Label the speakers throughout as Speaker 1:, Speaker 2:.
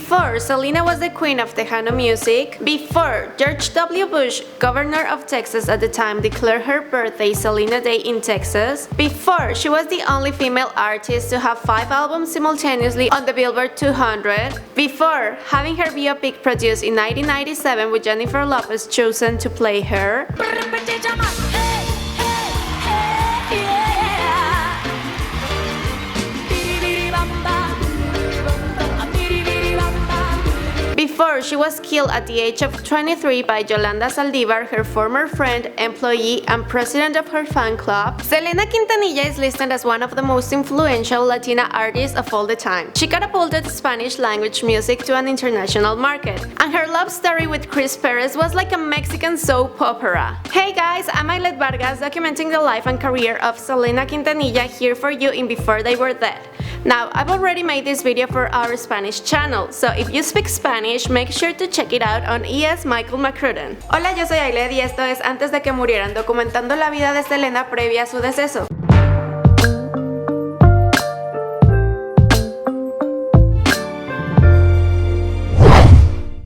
Speaker 1: Before Selena was the queen of Tejano music, before George W. Bush, governor of Texas at the time, declared her birthday Selena Day in Texas, before she was the only female artist to have 5 albums simultaneously on the Billboard 200, before having her biopic produced in 1997 with Jennifer Lopez chosen to play her, before she was killed at the age of 23 by Yolanda Saldivar, her former friend, employee, and president of her fan club, Selena Quintanilla is listed as one of the most influential Latina artists of all the time. She catapulted Spanish language music to an international market, and her love story with Chris Perez was like a Mexican soap opera. Hey guys, I'm Ailed Vargas, documenting the life and career of Selena Quintanilla here for you in Before They Were Dead. Now, I've already made this video for our Spanish channel, so if you speak Spanish, make sure to check it out on ESMichael McCrudden. Hola, yo soy Ailed y esto es Antes de que murieran, documentando la vida de Selena previa a su deceso.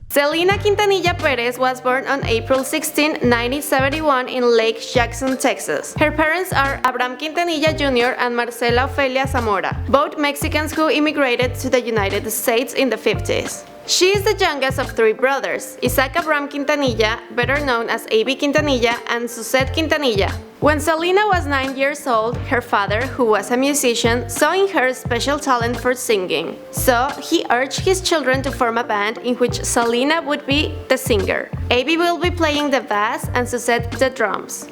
Speaker 1: Selena Quintanilla Perez was born on April 16, 1971 in Lake Jackson, Texas. Her parents are Abraham Quintanilla Jr. and Marcela Ofelia Zamora, both Mexicans who immigrated to the United States in the 50s. She is the youngest of 3 brothers, Isaac Abraham Quintanilla, better known as A.B. Quintanilla, and Suzette Quintanilla. When Selena was 9 years old, her father, who was a musician, saw in her special talent for singing. So, he urged his children to form a band in which Selena would be the singer. A.B. will be playing the bass and Suzette the drums.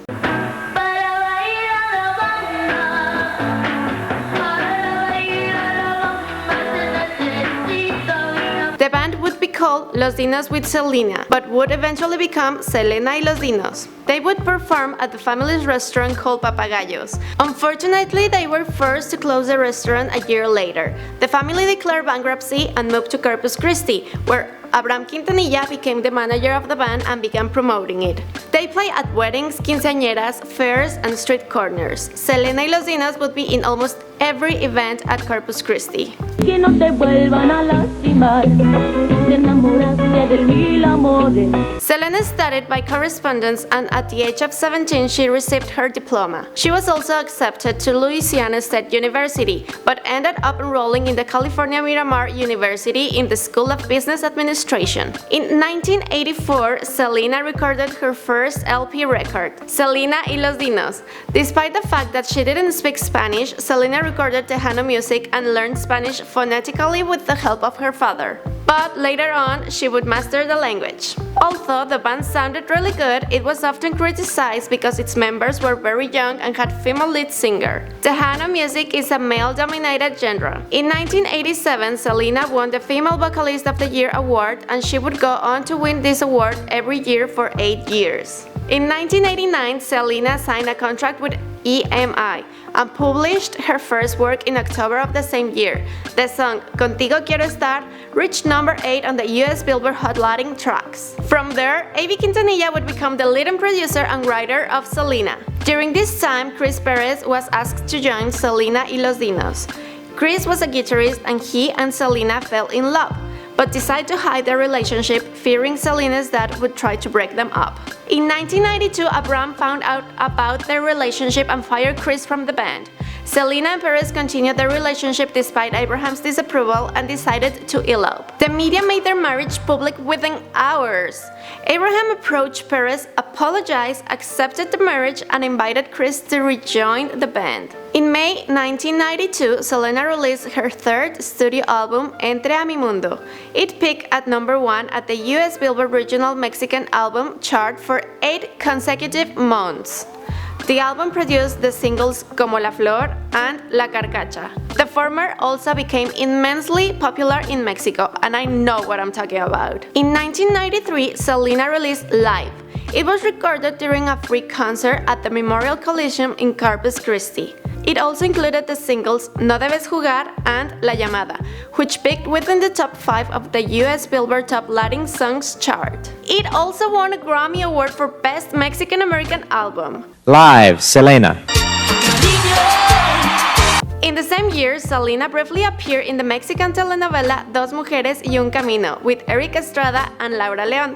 Speaker 1: The band would be called Los Dinos with Selena, but would eventually become Selena y Los Dinos. They would perform at the family's restaurant called Papagayos. Unfortunately, they were forced to close the restaurant a year later. The family declared bankruptcy and moved to Corpus Christi, where Abraham Quintanilla became the manager of the band and began promoting it. They play at weddings, quinceañeras, fairs, and street corners. Selena y Los Dinos would be in almost every event at Corpus Christi. Selena studied by correspondence, and at the age of 17 she received her diploma. She was also accepted to Louisiana State University, but ended up enrolling in the California Miramar University in the School of Business Administration. In 1984, Selena recorded her first LP record, Selena y Los Dinos. Despite the fact that she didn't speak Spanish, Selena recorded Tejano music and learned Spanish phonetically with the help of her father. But later on, she would master the language. Although the band sounded really good, it was often criticized because its members were very young and had female lead singer. Tejano music is a male-dominated genre. In 1987, Selena won the Female Vocalist of the Year award, and she would go on to win this award every year for 8 years. In 1989, Selena signed a contract with EMI and published her first work in October of the same year. The song Contigo Quiero Estar reached number 8 on the US Billboard Hot Latin Tracks. From there, A.B. Quintanilla would become the leading producer and writer of Selena. During this time, Chris Perez was asked to join Selena y Los Dinos. Chris was a guitarist and he and Selena fell in love, but decided to hide their relationship, fearing Selena's dad would try to break them up. In 1992, Abraham found out about their relationship and fired Chris from the band. Selena and Perez continued their relationship despite Abraham's disapproval and decided to elope. The media made their marriage public within hours. Abraham approached Perez, apologized, accepted the marriage, and invited Chris to rejoin the band. In May 1992, Selena released her third studio album, Entre a mi mundo. It peaked at number 1 at the US Billboard Regional Mexican Album chart for 8 consecutive months. The album produced the singles Como la Flor and La Carcacha. The former also became immensely popular in Mexico, and I know what I'm talking about. In 1993, Selena released Live. It was recorded during a free concert at the Memorial Coliseum in Corpus Christi. It also included the singles No Debes Jugar and La Llamada, which peaked within the top 5 of the US Billboard Top Latin Songs chart. It also won a Grammy Award for Best Mexican American Album.
Speaker 2: Live, Selena.
Speaker 1: In the same year, Selena briefly appeared in the Mexican telenovela Dos Mujeres y un Camino with Eric Estrada and Laura León.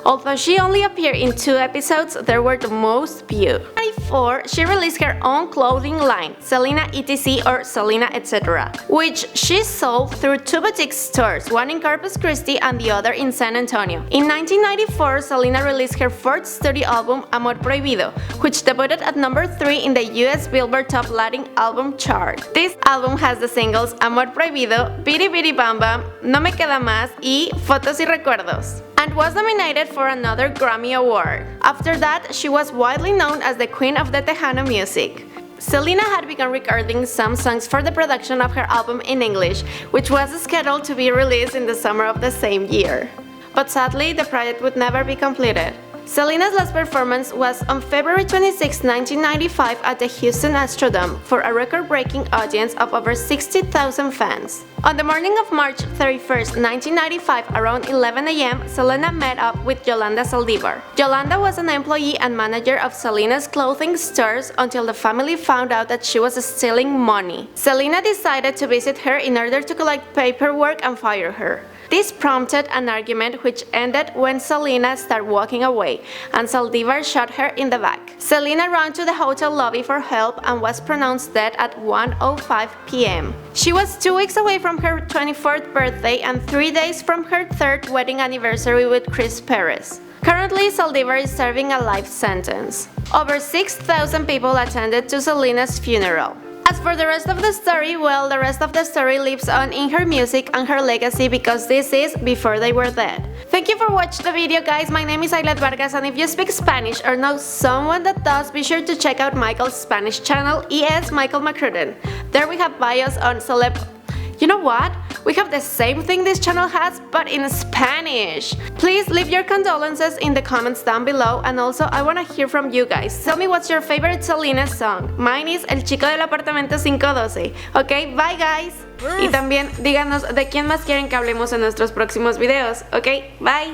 Speaker 1: Although she only appeared in 2 episodes, they were the most viewed. In 1994, she released her own clothing line, Selena ETC or Selena etc., which she sold through 2 boutique stores, one in Corpus Christi and the other in San Antonio. In 1994, Selena released her 4th studio album, Amor Prohibido, which debuted at number 3 in the US Billboard Top Latin Album chart. This album has the singles Amor Prohibido, Biri Biri Bam Bam, No Me Queda Más y Fotos y Recuerdos, and was nominated for another Grammy Award. After that, she was widely known as the Queen of the Tejano music. Selena had begun recording some songs for the production of her album in English, which was scheduled to be released in the summer of the same year. But sadly, the project would never be completed. Selena's last performance was on February 26, 1995 at the Houston Astrodome for a record-breaking audience of over 60,000 fans. On the morning of March 31, 1995, around 11 a.m., Selena met up with Yolanda Saldivar. Yolanda was an employee and manager of Selena's clothing stores until the family found out that she was stealing money. Selena decided to visit her in order to collect paperwork and fire her. This prompted an argument which ended when Selena started walking away, and Saldivar shot her in the back. Selena ran to the hotel lobby for help and was pronounced dead at 1:05 p.m. She was 2 weeks away from her 24th birthday and 3 days from her 3rd wedding anniversary with Chris Perez. Currently, Saldivar is serving a life sentence. Over 6,000 people attended to Selena's funeral. As for the rest of the story, well, the rest of the story lives on in her music and her legacy because this is before they were dead. Thank you for watching the video, guys. My name is Ailed Vargas, and if you speak Spanish or know someone that does, be sure to check out Michael's Spanish channel, ESMichael McCrudden. There we have bios on celeb... You know what? We have the same thing this channel has, but in Spanish. Please leave your condolences in the comments down below, and also I want to hear from you guys. Tell me what's your favorite Selena song. Mine is El Chico del Apartamento 512. Ok, bye guys. Y también díganos de quién más quieren que hablemos en nuestros próximos videos. Ok, bye.